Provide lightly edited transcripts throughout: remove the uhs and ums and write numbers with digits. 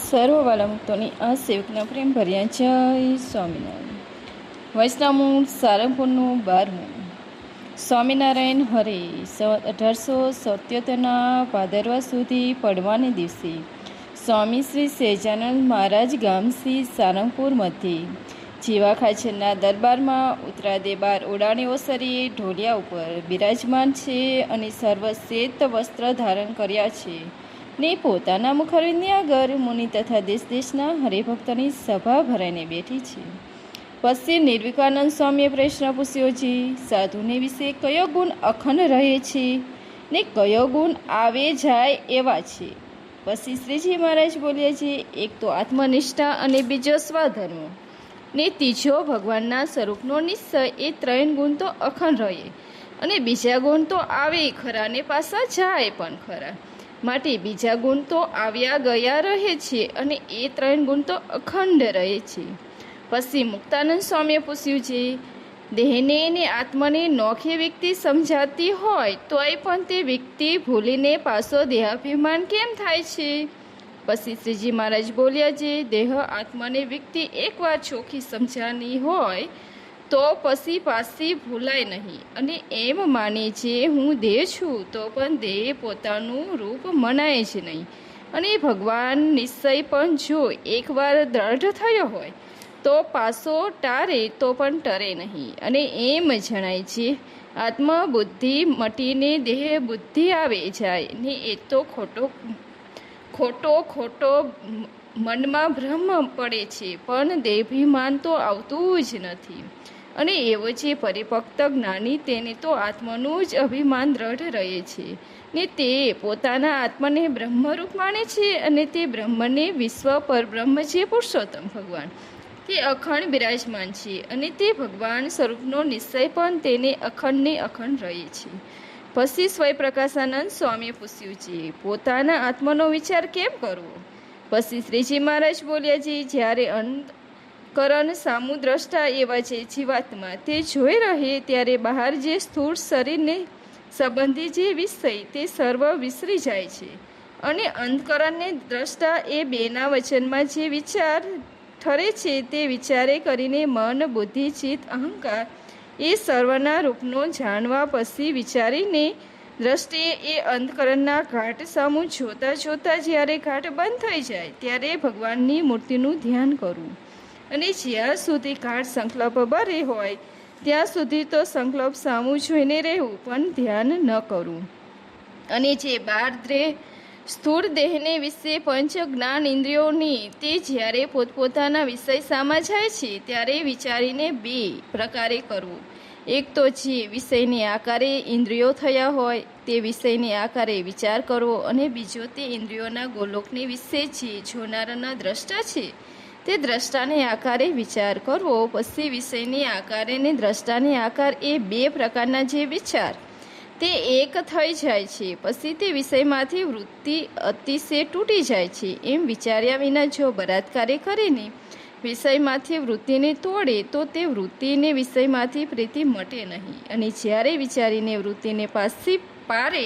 સર્વવાલા મુક્તોની આ સેવકના પ્રેમ ભર્યા જય સ્વામિનારાયણ. વૈષ્ણવમૂળ સારંગપુરનું 12મું. સ્વામિનારાયણ હરે સંવત 1877ના ભાદરવા સુધી પડવાને દિવસે સ્વામી શ્રી સહેજાનંદ મહારાજ ગામથી સારંગપુર મધ્યે જીવા ખાચરના દરબારમાં ઉત્તરાદે 12 ઓડાણી ઓસરીએ ઢોલિયા ઉપર બિરાજમાન છે અને સર્વ શ્વેત વસ્ત્ર ધારણ કર્યા છે ને પોતાના મુખરવિંદની આગળ મુનિ તથા દેશ દેશના હરિભક્તોની સભા ભરાઈને બેઠી છે. પછી નિર્વિકાનંદ સ્વામીએ પ્રશ્ન પૂછ્યો છે, સાધુને વિશે કયો ગુણ અખંડ રહે છે ને કયો ગુણ આવે જાય એવા છે? પછી શ્રીજી મહારાજ બોલ્યા છે, એક તો આત્મનિષ્ઠા અને બીજો સ્વધર્મ ને ત્રીજો ભગવાનના સ્વરૂપનો નિશ્ચય. એ 3 ગુણ તો અખંડ રહે અને બીજા ગુણ તો આવે ખરા ને પાછા જાય પણ ખરા. માટે બીજા ગુણ તો આવ્યા ગયા રહે છે અને એ 3 ગુણ તો અખંડ રહે છે. પછી મુક્તાનંદ સ્વામીએ પૂછ્યું છે, દેહને ને આત્માને નોખી વ્યક્તિ સમજાતી હોય તોય પણ તે વ્યક્તિ ભૂલીને પાછો દેહાભિમાન કેમ થાય છે? પછી શ્રીજી મહારાજ બોલ્યા છે, દેહ આત્માને વ્યક્તિ એકવાર ચોખ્ખી સમજાની હોય તો પછી પાછી ભૂલાય નહીં અને એમ માને છે હું દેહ છું તો પણ દેહ પોતાનું રૂપ મનાય જ નહીં. અને ભગવાન નિશ્ચય પણ જો એકવાર દ્રઢ થયો હોય તો પાછો ટારે તો પણ ટરે નહીં. અને એમ જણાય છે આત્મા બુદ્ધિ મટીને દેહ બુદ્ધિ આવે જાય ને એ તો ખોટો મનમાં ભ્રમ પડે છે પણ દેહાભિમાન તો આવતું જ નથી. અને એવો જે પરિપક્ત જ્ઞાની તેને તો આત્માનું જ અભિમાન દ્રઢ રહે છે ને તે પોતાના આત્માને બ્રહ્મરૂપ માને છે અને તે બ્રહ્મને વિશ્વ પરબ્રહ્મ છે પુરુષોત્તમ ભગવાન તે અખંડ બિરાજમાન છે અને તે ભગવાન સ્વરૂપનો નિશ્ચય પણ તેને અખંડને અખંડ રહે છે. પછી સ્વયંપ્રકાશાનંદ સ્વામીએ પૂછ્યું છે, પોતાના આત્માનો વિચાર કેમ કરવો? પછી શ્રીજી મહારાજ બોલ્યા છે, જ્યારે અંતકરણ સામુ દ્રષ્ટા એવા જે જીવાત્મા તે જોઈ રહે ત્યારે બહાર જે સ્થૂળ શરીરને સંબંધી જે વિષય તે સર્વ વિસરી જાય છે અને અંતકરણને દ્રષ્ટા એ બેના વચનમાં જે વિચાર ઠરે છે તે વિચારે કરીને મન બુદ્ધિ ચિત્ત અહંકાર એ સર્વના રૂપનો જાણવા પછી વિચારીને દ્રષ્ટિએ એ અંતકરણના ઘાટ સામું જોતા જોતા જ્યારે ઘાટ બંધ થઈ જાય ત્યારે ભગવાનની મૂર્તિનું ધ્યાન કરવું. અને જ્યાં સુધી ઘાટ સંકલ્પ ભરે હોય ત્યાં સુધી તો સંકલ્પ સામું જોઈને રહેવું પણ ધ્યાન ન કરવું. અને જે 12 સ્થૂળ દેહને વિશે પંચ જ્ઞાન ઇન્દ્રિયોની તે જ્યારે પોતપોતાના વિષય સામા જાય છે ત્યારે વિચારીને 2 પ્રકારે કરવું. એક તો જે વિષયને આકારે ઇન્દ્રિયો થયા હોય તે વિષયને આકારે વિચાર કરવો અને બીજો તે ઇન્દ્રિયોના ગોલોકને વિશે જે જોનારના દ્રષ્ટા છે તે દ્રષ્ટાને આકારે વિચાર કરવો. પછી વિષયને આકારે ને દ્રષ્ટાને આકાર એ 2 પ્રકારના જે વિચાર તે એક થઈ જાય છે. પછી તે વિષયમાંથી વૃત્તિ અતિશય તૂટી જાય છે. એમ વિચાર્યા વિના જો બળાત્કારે કરીને વિષયમાંથી વૃત્તિને તોડે તો તે વૃત્તિને વિષયમાંથી પ્રીતિ મટે નહીં. અને જ્યારે વિચારીને વૃત્તિને પાછી પારે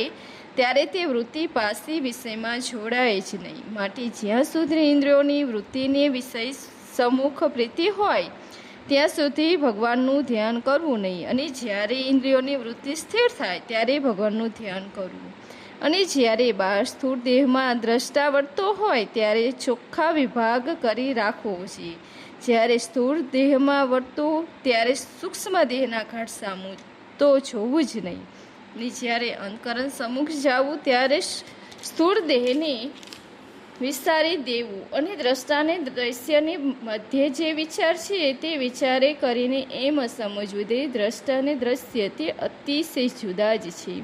ત્યારે તે વૃત્તિ પાછી વિષયમાં જોડાય જ નહીં. માટે જ્યાં સુધી ઇન્દ્રિયોની વૃત્તિને વિષય સમ્મુખ પ્રીતિ હોય ત્યાં સુધી ભગવાનનું ધ્યાન કરવું નહીં. અને જ્યારે ઇન્દ્રિયોની વૃત્તિ સ્થિર થાય ત્યારે ભગવાનનું ધ્યાન કરવું. અને જ્યારે 12 સ્થૂળ દેહમાં દ્રષ્ટા વર્તો હોય ત્યારે ચોખ્ખા વિભાગ કરી રાખવો છે. જ્યારે સ્થૂળ દેહમાં વર્તો ત્યારે સૂક્ષ્મ દેહના ઘાટ સામું તો જોવું જ નહીં. અને જ્યારે અંતકરણ સમ્મુખ જવું ત્યારે સ્થૂળ દેહને વિસ્તારી દેવું અને દ્રષ્ટાને દ્રશ્યની મધ્ય જે વિચાર છે તે વિચારે કરીને એમ સમજવું દે દ્રષ્ટા અને દ્રશ્ય તે અતિશય જુદા જ છે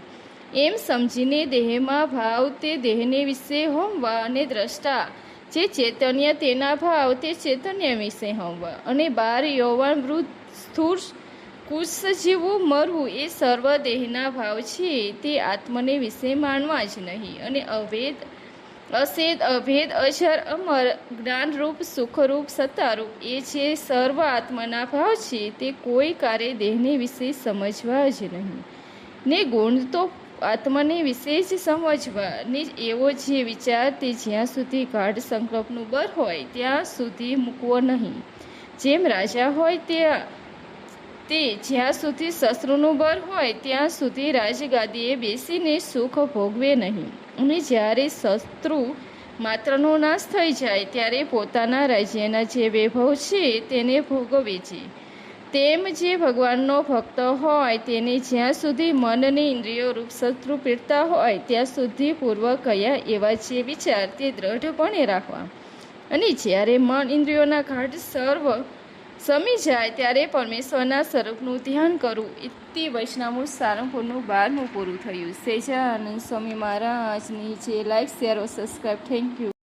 એમ સમજીને દેહમાં ભાવ તે દેહને વિશે હોમવા અને દ્રષ્ટા જે ચૈતન્ય તેના ભાવ તે ચૈતન્ય વિશે હોમવા. અને 12 યૌવન વૃદ્ધ સ્થૂળ કુશ જેવું મરવું એ સર્વ દેહના ભાવ છે તે આત્મને વિશે માનવા જ નહીં. અને અસેદ અભેદ અજર અમર જ્ઞાનરૂપ સુખરૂપ સત્તારૂપ એ જે સર્વ આત્માના ભાવ છે તે કોઈ કારે દેહને વિશે સમજવા જ નહીં. ને ગુણ તો આત્માને વિશેષ સમજવાની એવો જે વિચાર તે જ્યાં સુધી ગાઢ સંકલ્પનું બર હોય ત્યાં સુધી મૂકવો નહીં. જેમ રાજા હોય તે જ્યાં સુધી શસ્ત્રનું બર હોય ત્યાં સુધી રાજગાદીએ બેસીને સુખ ભોગવે નહીં, અને જ્યારે શત્રુ માત્રનો નાશ થઈ જાય ત્યારે પોતાના રાજ્યના જે વૈભવ છે તેને ભોગવે છે. તેમ જે ભગવાનનો ભક્ત હોય તેને જ્યાં સુધી મનની ઇન્દ્રિયો રૂપ શત્રુ પીડતા હોય ત્યાં સુધી પૂર્વ કયા એવા જે વિચાર તે દ્રઢપણે રાખવા, અને જ્યારે મન ઇન્દ્રિયોના ઘાટ સર્વ સમી જાય ત્યારે પરમેશ્વરના સ્વરૂપનું ધ્યાન કરવું. ઇતિ વૈષ્ણવ સારંગપુરનું 12મું પૂરું થયું. સહેજાનંદ સ્વામી મહારાજની જે like share subscribe. Thank you.